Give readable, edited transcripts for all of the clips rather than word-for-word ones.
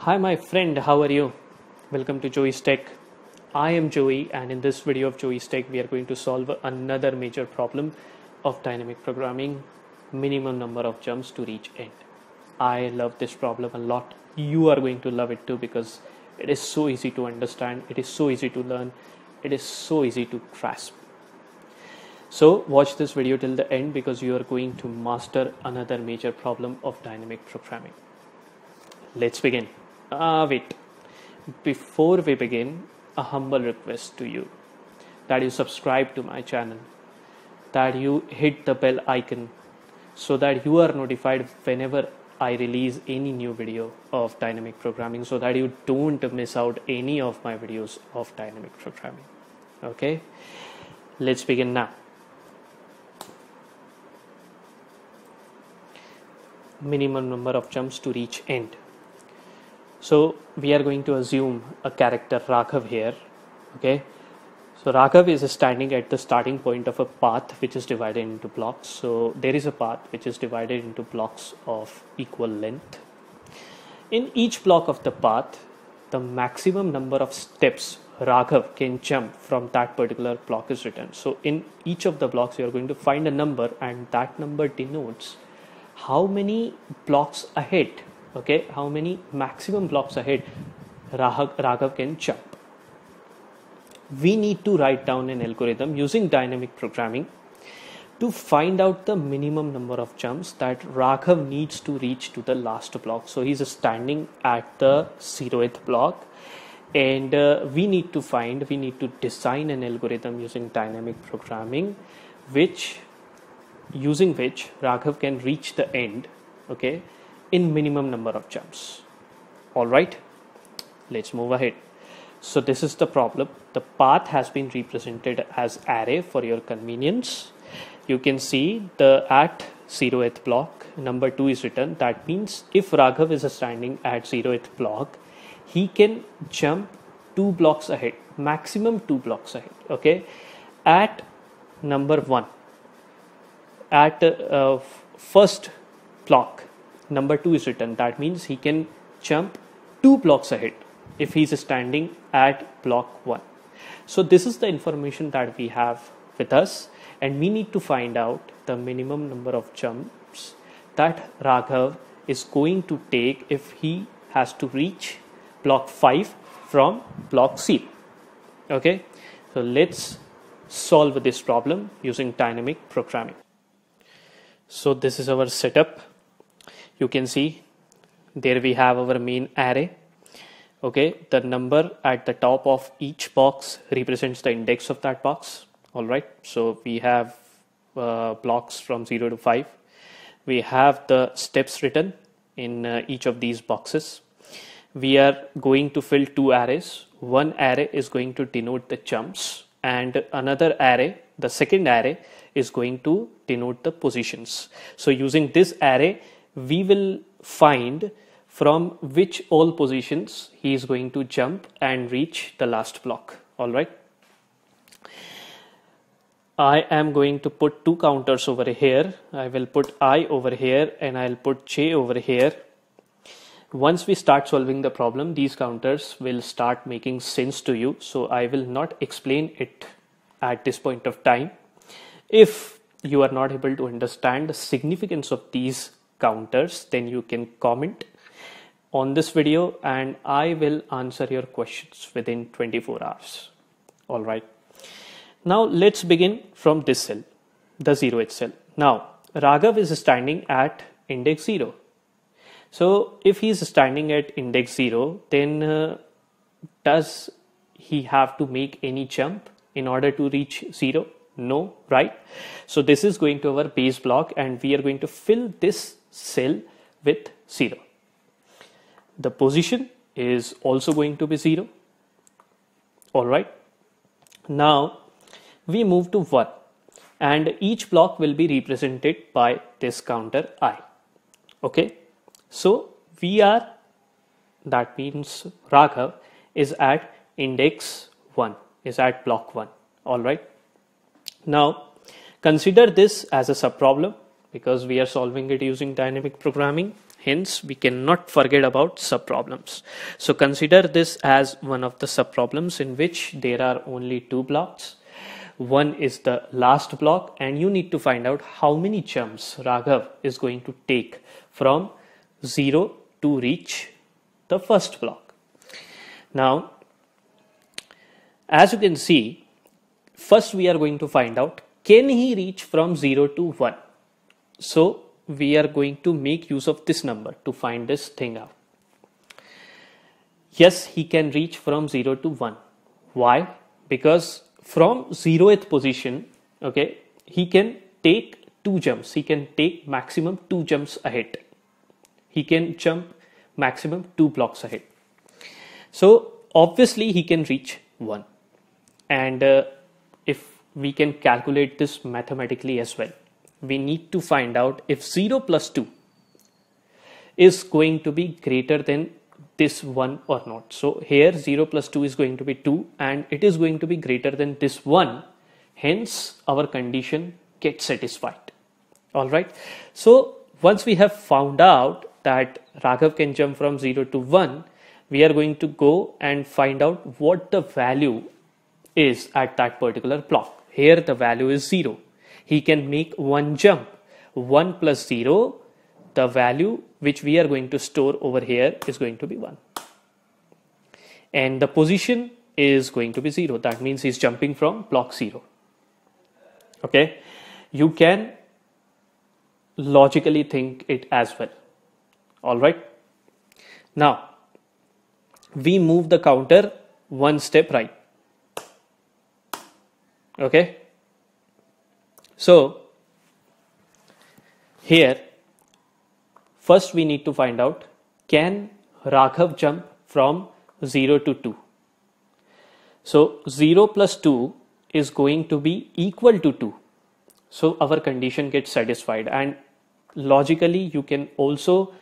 Hi my friend, how are you? Welcome to Joey's Tech. I am Joey, and in this video of Joey's Tech we are going to solve another major problem of dynamic programming, minimum number of jumps to reach end. I love this problem a lot. You are going to love it too because it is so easy to understand, it is so easy to learn, it is so easy to grasp. So watch this video till the end because you are going to master another major problem of dynamic programming. Let's begin. Wait, before we begin, a humble request to you that you subscribe to my channel, that you hit the bell icon so that you are notified whenever I release any new video of dynamic programming, so that you don't miss out any of my videos of dynamic programming. Okay, let's begin now. Minimum number of jumps to reach end. So we are going to assume a character Raghav here. Okay, so Raghav is standing at the starting point of a path which is divided into blocks. So there is a path which is divided into blocks of equal length. In each block of the path, the maximum number of steps Raghav can jump from that particular block is written. So in each of the blocks you are going to find a number, and that number denotes how many blocks ahead, okay, how many maximum blocks ahead Raghav can jump. We need to write down an algorithm using dynamic programming to find out the minimum number of jumps that Raghav needs to reach to the last block. So he's standing at the 0th block, and we need to design an algorithm using dynamic programming using which Raghav can reach the end, okay, in minimum number of jumps. All right, let's move ahead. So this is the problem. The path has been represented as array for your convenience. You can see the at 0th block number 2 is written. That means if Raghav is standing at 0th block, he can jump 2 blocks ahead, maximum 2 blocks ahead. Okay, at number 1, at first block number 2 is written. That means he can jump 2 blocks ahead if he's standing at block 1. So this is the information that we have with us, and we need to find out the minimum number of jumps that Raghav is going to take if he has to reach block 5 from block C. Okay, so let's solve this problem using dynamic programming. So this is our setup. You can see there we have our main array. Okay, the number at the top of each box represents the index of that box. All right, so we have blocks from 0 to 5. We have the steps written in each of these boxes. We are going to fill 2 arrays. One array is going to denote the jumps, and another array, the second array, is going to denote the positions. So using this array, we will find from which all positions he is going to jump and reach the last block. All right, I am going to put 2 counters over here. I will put I over here and I'll put J over here. Once we start solving the problem, these counters will start making sense to you. So I will not explain it at this point of time. If you are not able to understand the significance of these counters, then you can comment on this video and I will answer your questions within 24 hours. All right. Now let's begin from this cell, the 0th cell. Now Raghav is standing at index 0. So if he is standing at index 0, then does he have to make any jump in order to reach 0? No, right? So this is going to our base block and we are going to fill this cell with 0. The position is also going to be 0. All right. Now we move to 1 and each block will be represented by this counter I. Okay. So that means Raghav is at index 1, is at block 1. All right. Now consider this as a subproblem because we are solving it using dynamic programming. Hence, we cannot forget about subproblems. So consider this as one of the subproblems in which there are only two blocks. One is the last block, and you need to find out how many jumps Raghav is going to take from 0 to reach the first block. Now, as you can see, first we are going to find out, can he reach from 0 to 1? So we are going to make use of this number to find this thing out. Yes, he can reach from 0 to 1. Why? Because from 0th position, okay, he can take 2 jumps. He can take maximum 2 jumps ahead. He can jump maximum 2 blocks ahead. So obviously he can reach 1. And if we can calculate this mathematically as well, we need to find out if 0 plus 2 is going to be greater than this 1 or not. So here 0 plus 2 is going to be 2 and it is going to be greater than this 1. Hence our condition gets satisfied. Alright. So once we have found out that Raghav can jump from 0 to 1, we are going to go and find out what the value is at that particular block. Here the value is 0. He can make one jump. 1 plus 0, the value which we are going to store over here is going to be 1. And the position is going to be 0. That means he's jumping from block 0. Okay. You can logically think it as well. Alright. Now, we move the counter one step right. Okay. So here first we need to find out, can Raghav jump from 0 to 2? So 0 plus 2 is going to be equal to 2. So our condition gets satisfied, and logically you can also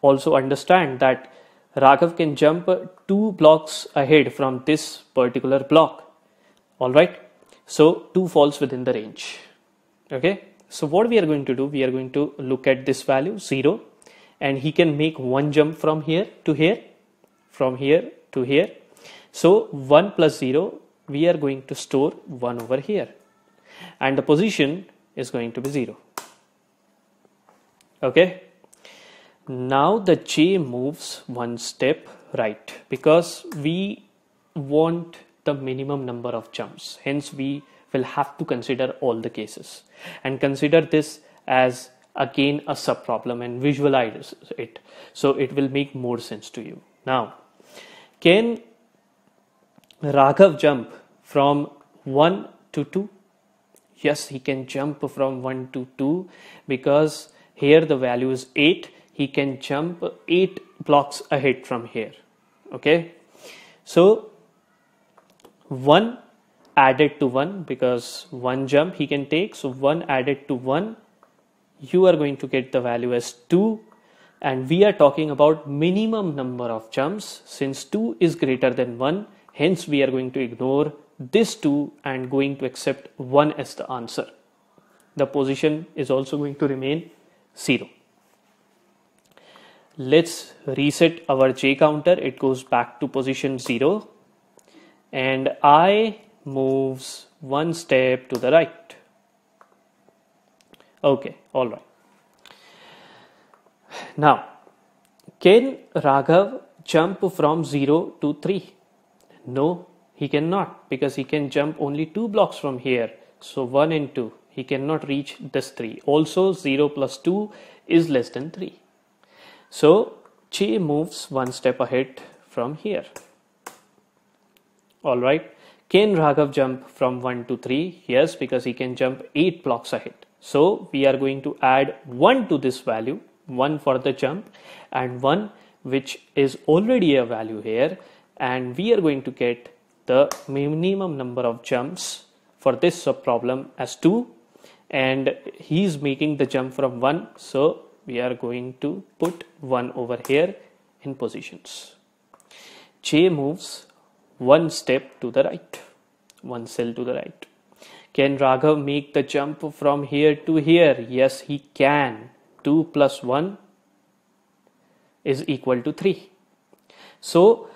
understand that Raghav can jump 2 blocks ahead from this particular block. Alright. So 2 falls within the range. Okay. So what we are going to do, we are going to look at this value 0, and he can make one jump from here to here, from here to here. So 1 plus 0, we are going to store 1 over here, and the position is going to be 0. Okay. Now the J moves one step right because we want the minimum number of jumps. Hence we will have to consider all the cases and consider this as again a subproblem and visualize it. So it will make more sense to you. Now, can Raghav jump from 1 to 2? Yes, he can jump from 1 to 2 because here the value is 8. He can jump 8 blocks ahead from here. Okay. So 1 added to 1, because 1 jump he can take. So 1 added to 1, you are going to get the value as 2. And we are talking about minimum number of jumps. Since 2 is greater than 1, hence we are going to ignore this 2 and going to accept 1 as the answer. The position is also going to remain 0. Let's reset our J counter. It goes back to position 0. And I moves one step to the right. Okay, all right. Now, can Raghav jump from 0 to 3? No, he cannot, because he can jump only 2 blocks from here. So 1 and 2, he cannot reach this 3. Also 0 plus 2 is less than 3. So J moves one step ahead from here. Alright. Can Raghav jump from 1 to 3? Yes, because he can jump 8 blocks ahead. So we are going to add 1 to this value, 1 for the jump and 1 which is already a value here, and we are going to get the minimum number of jumps for this subproblem as 2, and he is making the jump from 1, so we are going to put 1 over here in positions. J moves one step to the right, one cell to the right. Can Raghav make the jump from here to here? Yes, he can. 2 plus 1 is equal to 3. So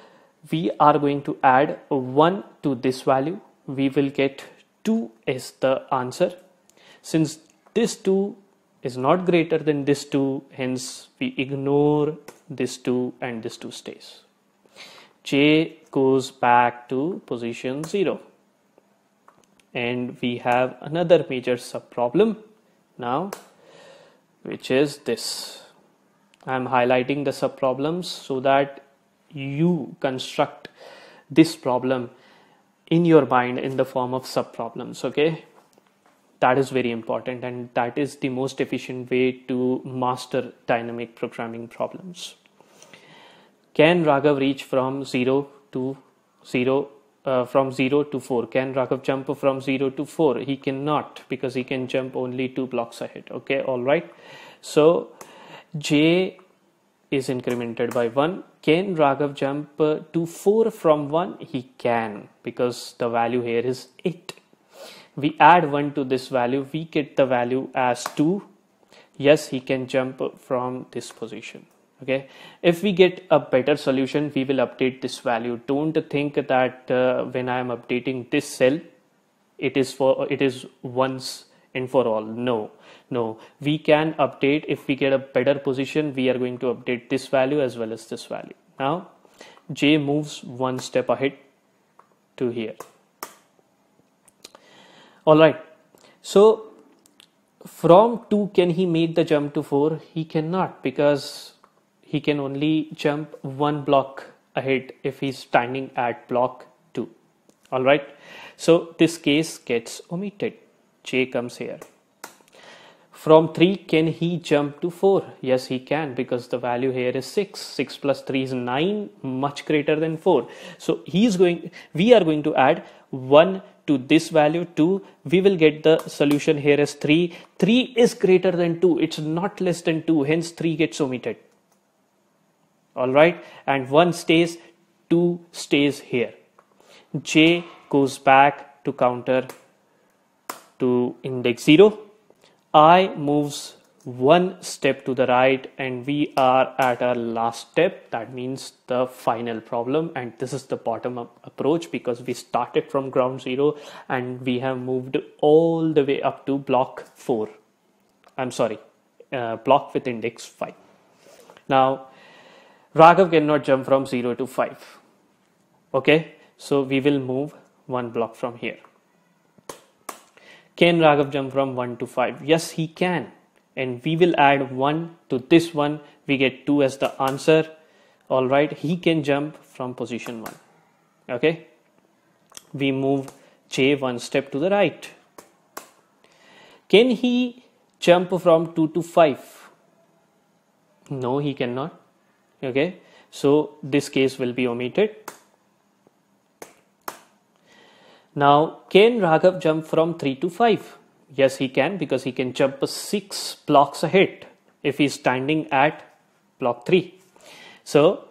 we are going to add 1 to this value. We will get 2 is the answer. Since this 2 is not greater than this 2, hence we ignore this 2 and this 2 stays. J goes back to position 0. And we have another major subproblem now, which is this. I am highlighting the subproblems so that you construct this problem in your mind in the form of subproblems, okay? That is very important, and that is the most efficient way to master dynamic programming problems. Can Raghav reach from 0 to 4? Can Raghav jump from 0 to 4? He cannot, because he can jump only 2 blocks ahead. Okay, all right. So J is incremented by 1. Can Raghav jump to 4 from 1? He can, because the value here is 8. We add 1 to this value, we get the value as 2. Yes, he can jump from this position. Okay, if we get a better solution, we will update this value. Don't think that when I am updating this cell, it is once and for all. No, we can update. If we get a better position, we are going to update this value as well as this value. Now J moves 1 step ahead to here. All right, so from 2, can he make the jump to 4? He cannot, because he can only jump 1 block ahead if he's standing at block 2. All right, so this case gets omitted. J comes here. From 3, can he jump to 4? Yes, he can, because the value here is 6. 6 plus 3 is 9, much greater than 4. So we are going to add 1 to this value 2. We will get the solution here as 3. 3 is greater than 2. It's not less than 2. Hence 3 gets omitted. All right. And 1 stays, 2 stays here. J goes back to counter to index 0. I moves 1 step to the right, and we are at our last step. That means the final problem, and this is the bottom up approach, because we started from ground 0 and we have moved all the way up to block 4. I'm sorry, block with index 5. Now Raghav cannot jump from 0 to 5. Okay, so we will move 1 block from here. Can Raghav jump from 1 to 5? Yes, he can. And we will add 1 to this one. We get 2 as the answer. All right, he can jump from position 1. Okay, we move J 1 step to the right. Can he jump from 2 to 5? No, he cannot. Okay, so this case will be omitted. Now, can Raghav jump from 3 to 5? Yes, he can, because he can jump 6 blocks ahead if he's standing at block 3. So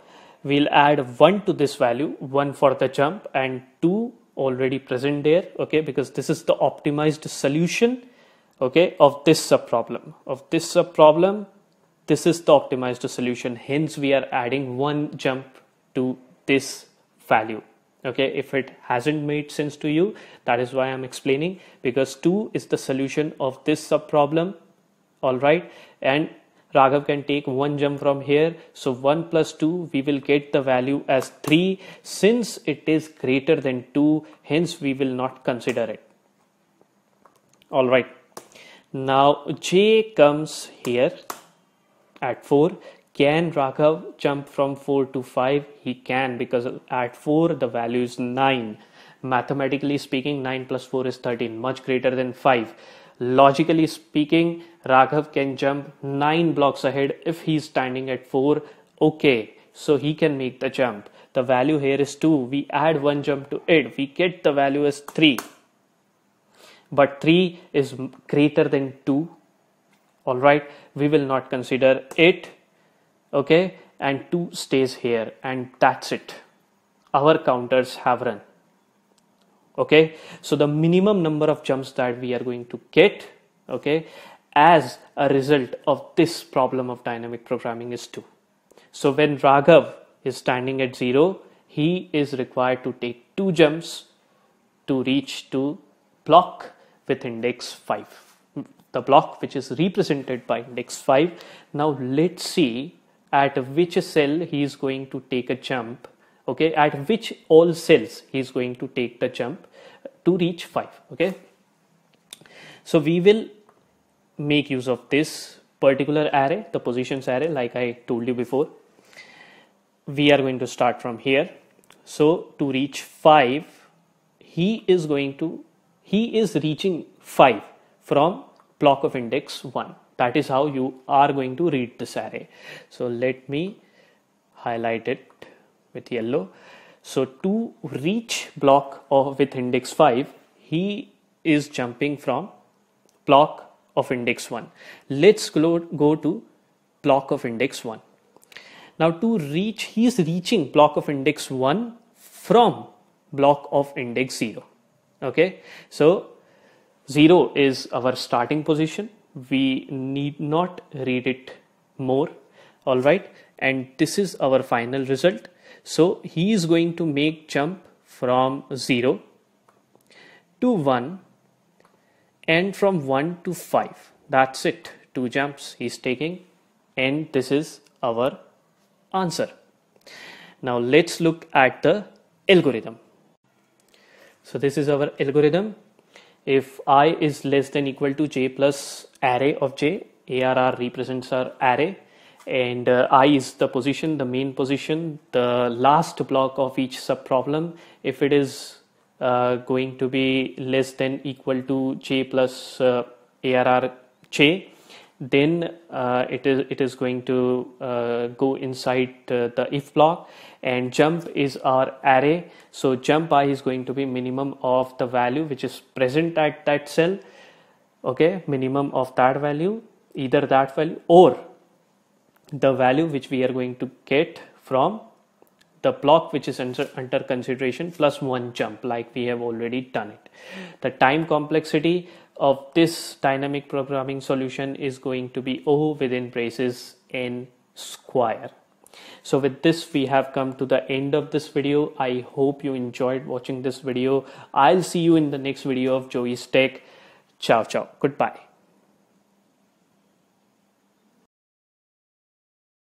we'll add 1 to this value, 1 for the jump and 2 already present there. Okay, because this is the optimized solution, okay, of this subproblem. This is the optimized solution. Hence we are adding 1 jump to this value. Okay, if it hasn't made sense to you, that is why I'm explaining, because 2 is the solution of this subproblem. All right, and Raghav can take 1 jump from here. So 1 plus 2, we will get the value as 3. Since it is greater than 2, hence we will not consider it. All right, now J comes here at 4. Can Raghav jump from 4 to 5? He can, because at 4 the value is 9. Mathematically speaking, 9 plus 4 is 13, much greater than 5. Logically speaking, Raghav can jump 9 blocks ahead if he is standing at 4. Okay, so he can make the jump. The value here is 2. We add 1 jump to it. We get the value as 3. But 3 is greater than 2. All right, we will not consider it. Okay, and 2 stays here, and that's it. Our counters have run. Okay, so the minimum number of jumps that we are going to get, okay, as a result of this problem of dynamic programming is 2. So when Raghav is standing at 0, he is required to take 2 jumps to reach to block with index 5. The block which is represented by index 5. Now let's see at which cell he is going to take a jump. Okay, at which all cells he is going to take the jump to reach 5. Okay, so we will make use of this particular array, the positions array, like I told you before. We are going to start from here. So to reach 5, he is reaching 5 from block of index 1. That is how you are going to read this array. So let me highlight it with yellow. So to reach block with index 5, he is jumping from block of index 1. Let's go to block of index 1. Now to reach, he is reaching block of index 1 from block of index 0. Okay, so 0 is our starting position. We need not read it more. All right, and this is our final result. So he is going to make jump from 0 to 1 and from 1 to 5. That's it. 2 jumps he's taking, and this is our answer. Now let's look at the algorithm. So this is our algorithm. If I is less than equal to j plus array of j, ARR represents our array, and I is the position, the main position, the last block of each subproblem. If it is going to be less than equal to j plus ARR j, then it is going to go inside the if block, and jump is our array. So jump I is going to be minimum of the value which is present at that cell. Okay, minimum of that value, either that value or the value which we are going to get from the block which is under consideration plus 1 jump, like we have already done it. The time complexity of this dynamic programming solution is going to be O within braces n square. So with this, we have come to the end of this video. I hope you enjoyed watching this video. I'll see you in the next video of Joey's Tech. Ciao, ciao. Goodbye.